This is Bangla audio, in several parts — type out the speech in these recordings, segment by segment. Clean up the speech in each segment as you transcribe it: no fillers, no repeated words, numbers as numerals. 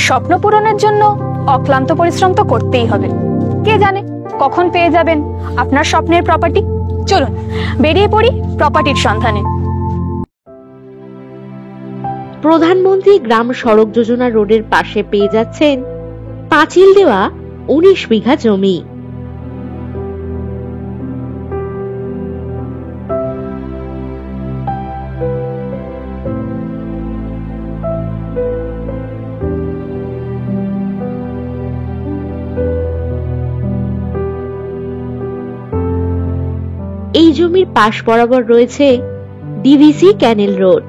স্বপ্ন পূরণের জন্য অক্লান্ত পরিশ্রম তো করতেই হবে। কে জানে কখন পেয়ে যাবেন আপনার স্বপ্নের প্রপার্টি। চলুন বেরিয়ে পড়ি প্রপার্টির সন্ধানে। প্রধানমন্ত্রী গ্রাম সড়ক যোজনা রোডের পাশে পেয়ে যাচ্ছেন পাঁচিল দেওয়া 19 বিঘা জমি। এই জমির পাশ বরাবর রয়েছে ডিভিসি ক্যানেল রোড।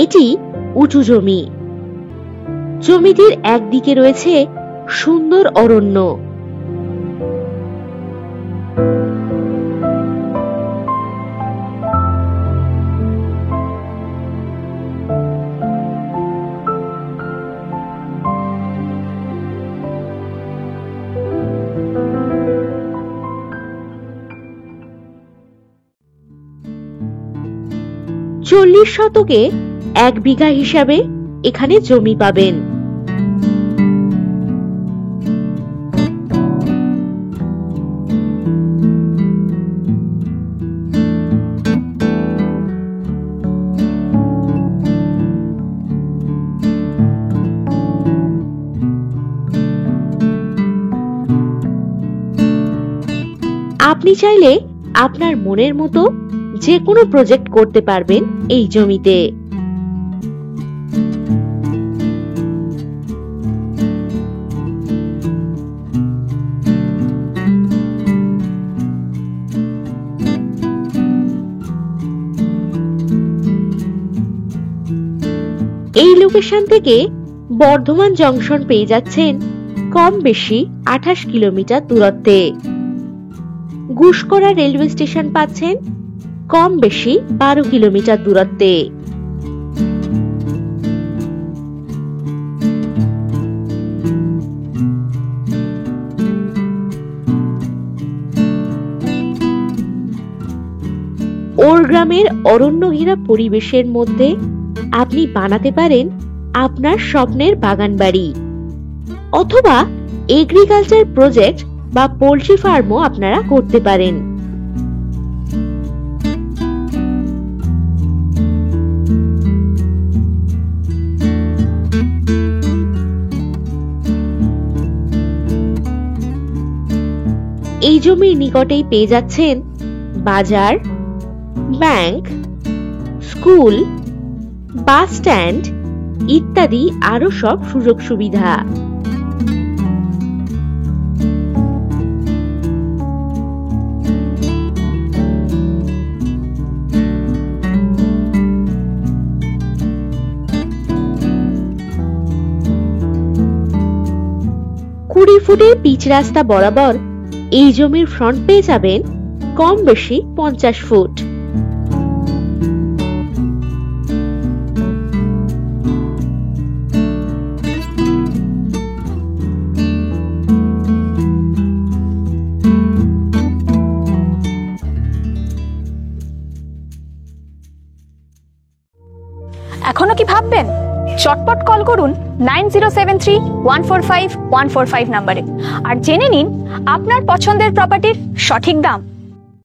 এটি উঁচু জমি। জমিটির একদিকে রয়েছে সুন্দর অরণ্য, চল্লিশ শতকে 1 বিঘা হিসাবে এখানে জমি পাবেন। আপনি চাইলে আপনার মনের মতো যে কোনো প্রজেক্ট করতে পারবেন এই জমিতে। এই লোকেশন থেকে বর্ধমান জংশন পেয়ে যাচ্ছেন কম বেশি 28 কিলোমিটার দূরত্বে। গুসকরা রেলওয়ে স্টেশন পাচ্ছেন কম বেশি 12 কিলোমিটার দূরত্বে। ওর গ্রামের অরণ্য ঘেরা পরিবেশের মধ্যে আপনি বানাতে পারেন আপনার স্বপ্নের বাগান বাড়ি, অথবা এগ্রিকালচার প্রজেক্ট বা পোল্ট্রি ফার্মও আপনারা করতে পারেন। এই জমির নিকটেই পেয়ে যাচ্ছেন বাজার, ব্যাংক, স্কুল, বাস স্ট্যান্ড ইত্যাদি আরো সব সুযোগ সুবিধা। কুড়ি ফুটের পিচ রাস্তা বরাবর এই জমির ফ্রন্ট পেয়ে যাবেন কম বেশি 50 ফুট। এখনো কি ভাববেন? চটপট কল করুন 9073145145 নম্বরে আর জেনে নিন আপনার পছন্দের প্রপার্টির সঠিক দাম।